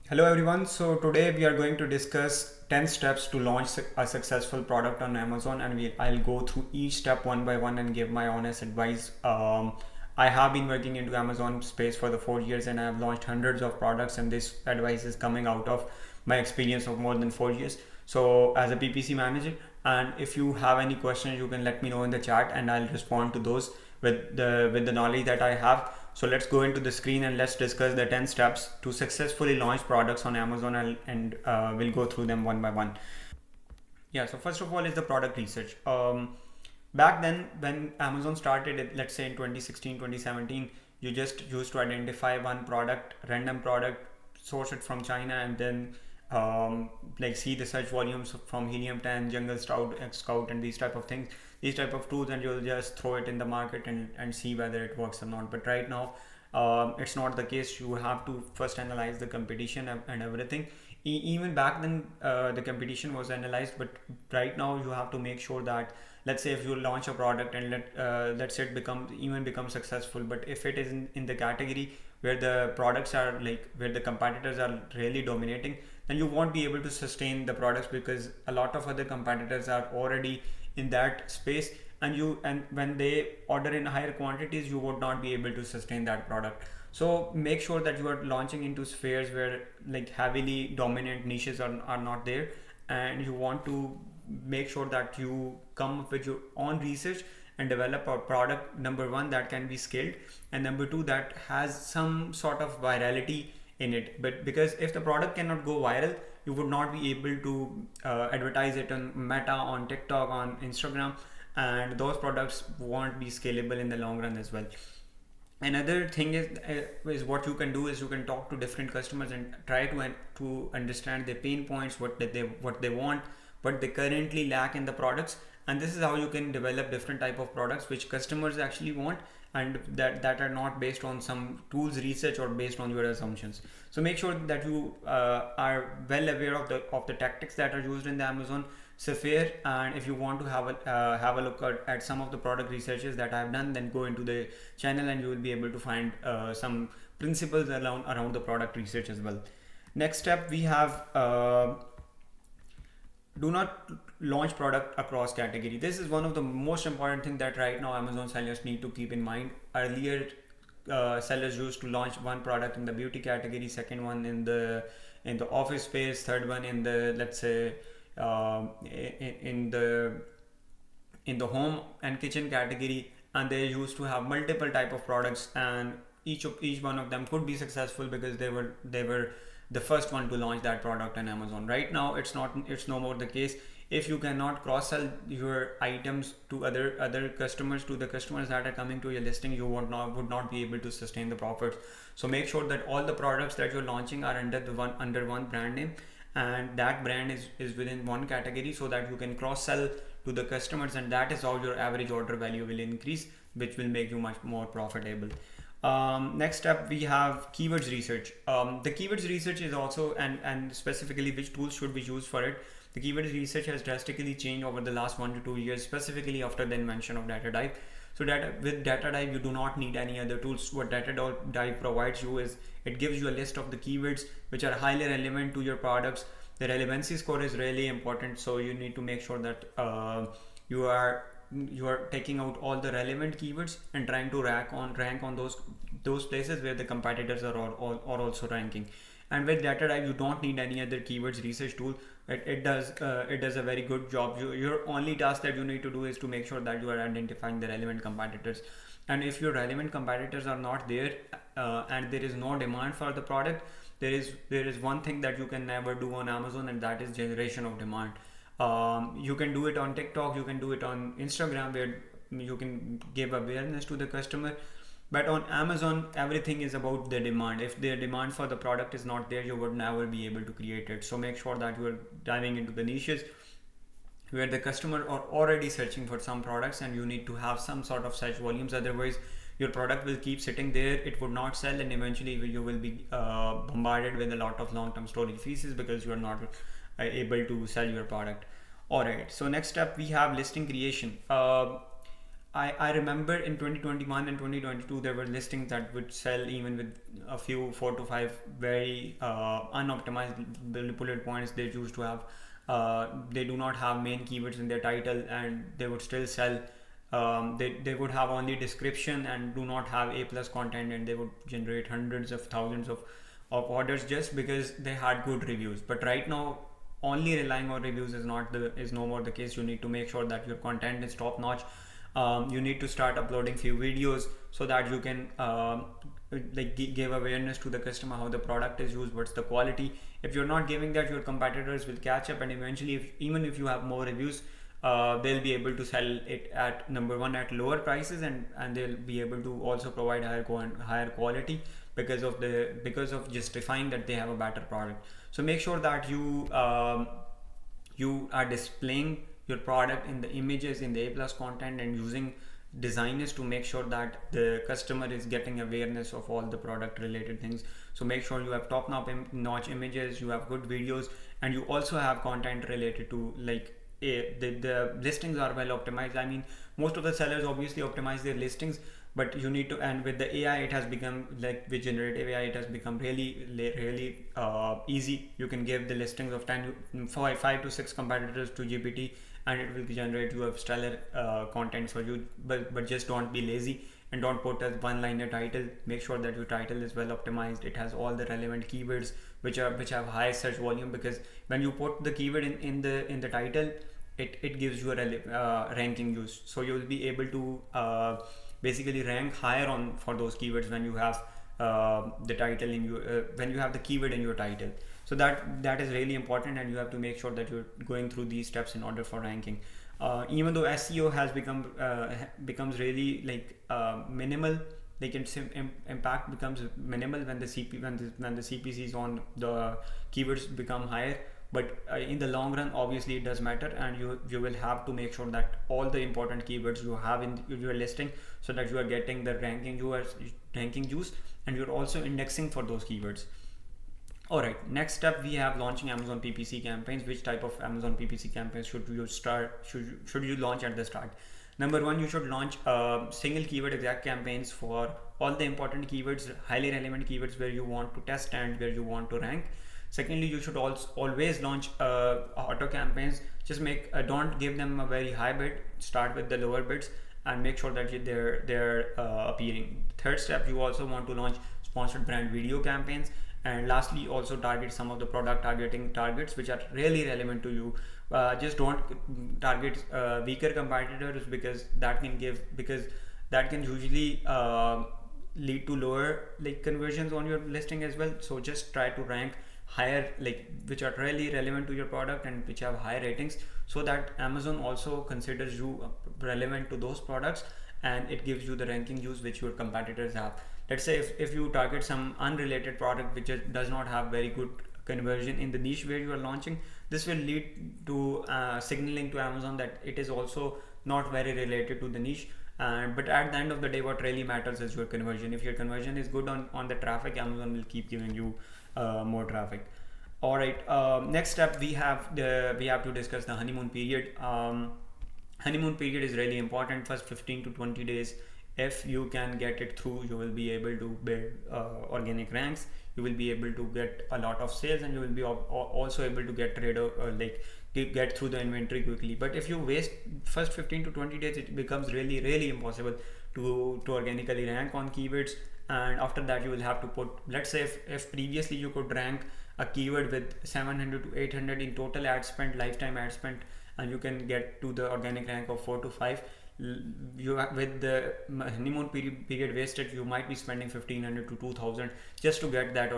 Hello everyone. So today we are going to discuss 10 steps to launch a successful product on Amazon, and I'll go through each step one by one and give my honest advice. I have been working into Amazon space for the 4 years and I have launched hundreds of products, and this advice is coming out of my experience of more than 4 years. So as a PPC manager, and if you have any questions, you can let me know in the chat and I'll respond to those with the knowledge that I have. So let's go into the screen and let's discuss the 10 steps to successfully launch products on Amazon, and we'll go through them one by one. Yeah, so first of all is the product research. Back then, when Amazon started, let's say in 2016, 2017, you just used to identify one product, random product, source it from China, and then like see the search volumes from Helium 10, Jungle Scout, and these type of things, these type of tools, and you'll just throw it in the market and see whether it works or not. But right now, it's not the case. You have to first analyze the competition and everything. Even back then, the competition was analyzed, but right now you have to make sure that, let's say if you launch a product and let's say it become successful, but if it is in the category where the products are like where the competitors are really dominating, then you won't be able to sustain the products because a lot of other competitors are already in that space, and when they order in higher quantities, you would not be able to sustain that product. So make sure that you are launching into spheres where like heavily dominant niches are not there, and you want to make sure that you come up with your own research and develop a product, number one, that can be scaled, and number two, that has some sort of virality in it. But because if the product cannot go viral, you would not be able to advertise it on Meta, on TikTok, on Instagram, and those products won't be scalable in the long run as well. Another thing is what you can do is you can talk to different customers and try to understand their pain points, what they want, what they currently lack in the products, and this is how you can develop different type of products which customers actually want, and that are not based on some tools research or based on your assumptions. So make sure that you are well aware of the tactics that are used in the Amazon sphere, and if you want to have a look at some of the product researches that I've done, then go into the channel and you will be able to find some principles around the product research as well. Next step, we have do not launch product across category. This is one of the most important thing that right now Amazon sellers need to keep in mind. Earlier, sellers used to launch one product in the beauty category, second one in the office space, third one in the, let's say, in the home and kitchen category, and they used to have multiple type of products, and each one of them could be successful because they were the first one to launch that product on Amazon. Right now, it's no more the case. If you cannot cross sell your items to other customers, to the customers that are coming to your listing, you would not be able to sustain the profits. So make sure that all the products that you're launching are under one brand name, and that brand is within one category, so that you can cross sell to the customers, and that is how your average order value will increase, which will make you much more profitable. Next up, we have keywords research. The keywords research is also, and specifically which tools should we use for it. The keywords research has drastically changed over the last 1 to 2 years, specifically after the invention of data dive. So with data dive, you do not need any other tools. What data dive provides you is it gives you a list of the keywords which are highly relevant to your products. The relevancy score is really important, so you need to make sure that you are taking out all the relevant keywords and trying to rank on those places where the competitors are also ranking. And with data dive, you don't need any other keywords research tool. It does a very good job. Your only task that you need to do is to make sure that you are identifying the relevant competitors, and if your relevant competitors are not there, and there is no demand for the product, there is one thing that you can never do on Amazon, and that is generation of demand. You can do it on TikTok, you can do it on Instagram, where you can give awareness to the customer, but on Amazon, everything is about the demand. If the demand for the product is not there, you would never be able to create it. So make sure that you are diving into the niches where the customer are already searching for some products, and you need to have some sort of search volumes. Otherwise, your product will keep sitting there, it would not sell, and eventually you will be bombarded with a lot of long-term storage fees because you are not able to sell your product. All right, so next up we have listing creation. I remember in 2021 and 2022 there were listings that would sell even with a few 4 to 5 very unoptimized bullet points they used to have. They do not have main keywords in their title and they would still sell. They would have only description and do not have A plus content, and they would generate hundreds of thousands of orders just because they had good reviews. But right now, only relying on reviews is no more the case. You need to make sure that your content is top notch. You need to start uploading few videos so that you can give awareness to the customer how the product is used, what's the quality. If you're not giving that, your competitors will catch up, and eventually, even if you have more reviews, they'll be able to sell it at number one at lower prices, and they'll be able to also provide higher quality because of justifying that they have a better product. So make sure that you are displaying your product in the images, in the A plus content, and using designers to make sure that the customer is getting awareness of all the product related things. So make sure you have top notch images, you have good videos, and you also have content related to the listings are well optimized. I mean, most of the sellers obviously optimize their listings, but you need to, and with the AI it has become, like with generative AI, it has become really easy. You can give the listings of 5 to 6 competitors to GPT, and it will generate you a stellar content for you. But just don't be lazy and don't put a one-liner title. Make sure that your title is well optimized. It has all the relevant keywords which have high search volume, because when you put the keyword in the title, it gives you a ranking use. So you will be able to basically rank higher on for those keywords when you have the title in your when you have the keyword in your title. So that is really important, and you have to make sure that you're going through these steps in order for ranking. Even though SEO has becomes really minimal, like its impact becomes minimal when the CPCs on the keywords become higher. But in the long run, obviously it does matter, and you will have to make sure that all the important keywords you have in your listing, so that you are getting the ranking juice, and you're also indexing for those keywords. Alright, next step we have launching Amazon PPC campaigns. Which type of Amazon PPC campaigns should you launch at the start? Number one, you should launch single keyword exact campaigns for all the important keywords, highly relevant keywords where you want to test and where you want to rank. Secondly, you should also always launch auto campaigns. Just don't give them a very high bid. Start with the lower bids and make sure that they're appearing. Third step, you also want to launch sponsored brand video campaigns. And lastly, also target some of the product targeting targets which are really relevant to you. Just don't target weaker competitors, because that can usually lead to lower conversions on your listing as well. So just try to rank higher, which are really relevant to your product and which have high ratings, so that Amazon also considers you relevant to those products, and it gives you the ranking juice which your competitors have. Let's say if you target some unrelated product which does not have very good conversion in the niche where you are launching, this will lead to signaling to Amazon that it is also not very related to the niche. But at the end of the day, what really matters is your conversion. If your conversion is good on the traffic, Amazon will keep giving you more traffic. All right, next step we have to discuss the honeymoon period. Honeymoon period is really important. First 15 to 20 days, if you can get it through, you will be able to build organic ranks. You will be able to get a lot of sales, and you will be also able to get rid of get through the inventory quickly. But if you waste first 15 to 20 days, it becomes really impossible to organically rank on keywords. And after that, you will have to put, let's say if previously you could rank a keyword with 700 to 800 in total ad spend, lifetime ad spend, and you can get to the organic rank of 4 to 5. With the honeymoon period wasted, you might be spending 1500 to 2000 just to get that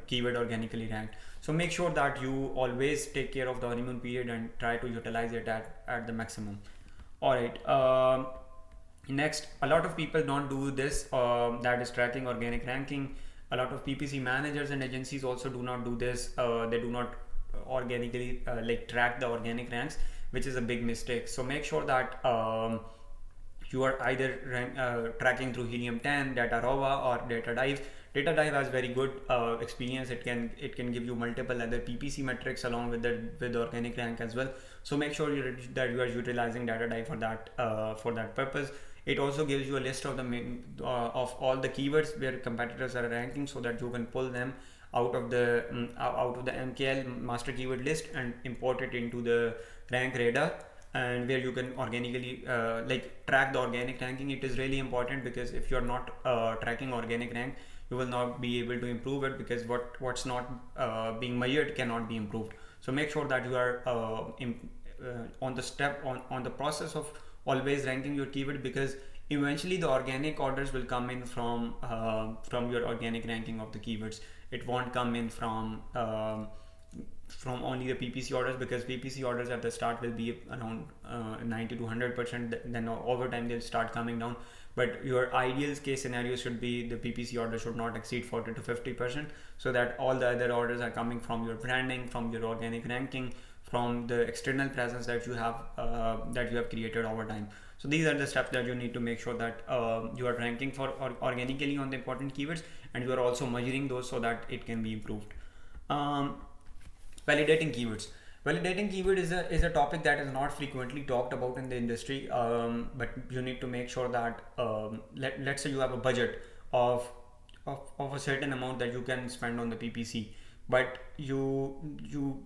keyword organically ranked. So make sure that you always take care of the honeymoon period and try to utilize it at the maximum. All right, next, a lot of people don't do this, that is tracking organic ranking. A lot of PPC managers and agencies also do not do this. They do not organically track the organic ranks, which is a big mistake. So make sure that you are either tracking through Helium 10, Datarova, or DataDive. DataDive has very good experience. It can give you multiple other PPC metrics along with the organic rank as well. So make sure that you are utilizing DataDive for that purpose. It also gives you a list of the of all the keywords where competitors are ranking, so that you can pull them out of the MKL master keyword list and import it into the rank radar, and where you can organically like track the organic ranking. It is really important, because if you're not tracking organic rank, you will not be able to improve it, because what's not being measured cannot be improved. So make sure that you are on the on the process of always ranking your keyword, because eventually the organic orders will come in from your organic ranking of the keywords. It won't come in from only the PPC orders, because PPC orders at the start will be around 90 to 100%. Then over time they'll start coming down. But your ideal case scenario should be the PPC order should not exceed 40 to 50%, so that all the other orders are coming from your branding, from your organic ranking, from the external presence that you have created over time. So these are the steps that you need to make sure that you are ranking for organically on the important keywords, and you are also measuring those so that it can be improved. Validating keywords. Validating keyword is a topic that is not frequently talked about in the industry, but you need to make sure that let's say you have a budget of a certain amount that you can spend on the PPC, but you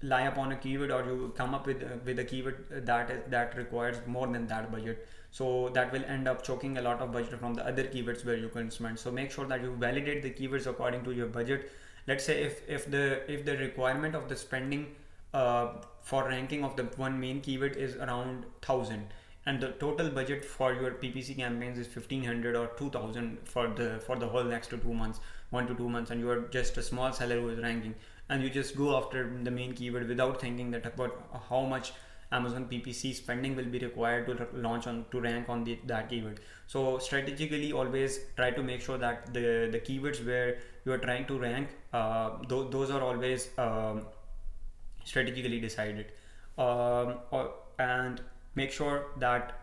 lie upon a keyword, or you come up with a keyword that requires more than that budget. So that will end up choking a lot of budget from the other keywords where you can spend. So make sure that you validate the keywords according to your budget. Let's say if the requirement of the spending for ranking of the one main keyword is around 1,000, and the total budget for your PPC campaigns is 1,500 or 2,000 for the whole next 2 months, 1 to 2 months, and you are just a small seller who is ranking, and you just go after the main keyword without thinking that about how much Amazon PPC spending will be required to rank on that keyword. So strategically always try to make sure that the keywords where you are trying to rank, those are always strategically decided, and make sure that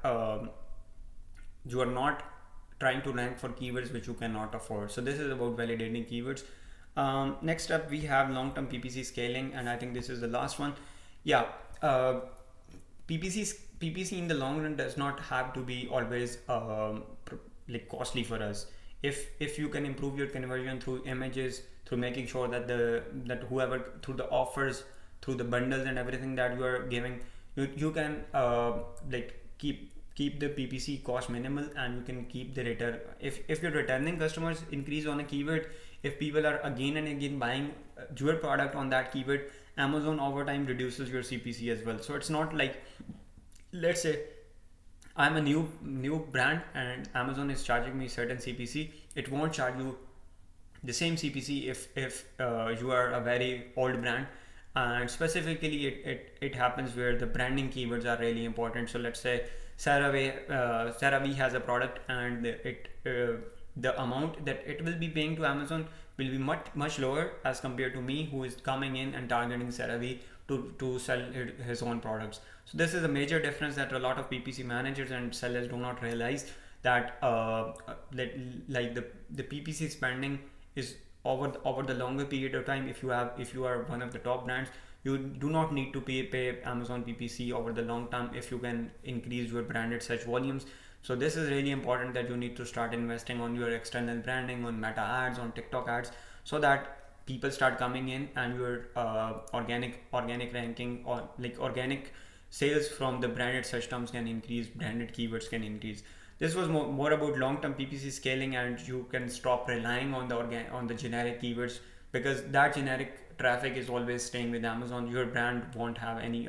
you are not trying to rank for keywords which you cannot afford. So this is about validating keywords. Next up we have long-term PPC scaling, and I think this is the last one. Yeah, PPC in the long run does not have to be always like costly for us. If you can improve your conversion through images, through making sure that whoever, through the offers, through the bundles and everything that you are giving, you can like keep the PPC cost minimal, and you can keep the return. If your returning customers increase on a keyword, if people are again and again buying your product on that keyword, Amazon over time reduces your CPC as well. So it's not like, let's say I'm a new brand and Amazon is charging me certain CPC, it won't charge you the same CPC if you are a very old brand. And specifically it happens where the branding keywords are really important. So let's say CeraVe has a product, and the amount that it will be paying to Amazon will be much lower as compared to me, who is coming in and targeting CeraVe to sell his own products. So this is a major difference that a lot of PPC managers and sellers do not realize, that like the PPC spending is over the longer period of time. If you are one of the top brands, you do not need to pay Amazon PPC over the long term if you can increase your branded search volumes. So this is really important, that you need to start investing on your external branding, on Meta ads, on TikTok ads, so that people start coming in, and your organic ranking, or like organic sales from the branded search terms can increase, branded keywords can increase. This was more about long-term PPC scaling, and you can stop relying on the generic keywords, because that generic traffic is always staying with Amazon. Your brand won't have any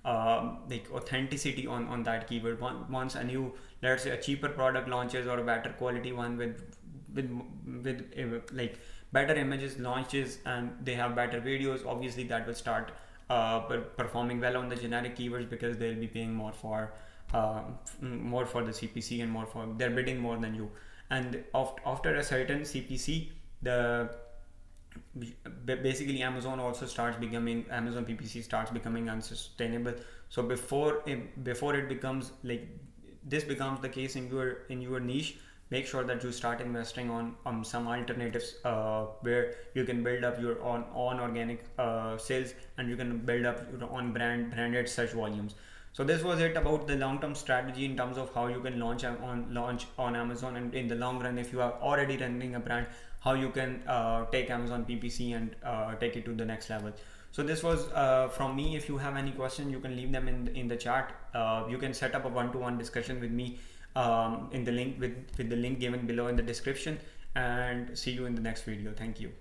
like authenticity on that keyword. Once a new, let's say a cheaper product launches, or a better quality one with like better images launches, and they have better videos, obviously that will start performing well on the generic keywords, because they'll be paying more for the CPC, and they're bidding more than you. And after a certain CPC, basically Amazon PPC starts becoming unsustainable. So before it becomes like this becomes the case in your niche, make sure that you start investing on some alternatives where you can build up your own organic sales, and you can build up your own branded search volumes. So this was it about the long-term strategy in terms of how you can launch on Amazon, and in the long run, if you are already running a brand, how you can take Amazon PPC and take it to the next level. So this was from me. If you have any question, you can leave them in the chat. You can set up a one-to-one discussion with me in the link with the link given below in the description. And see you in the next video. Thank you.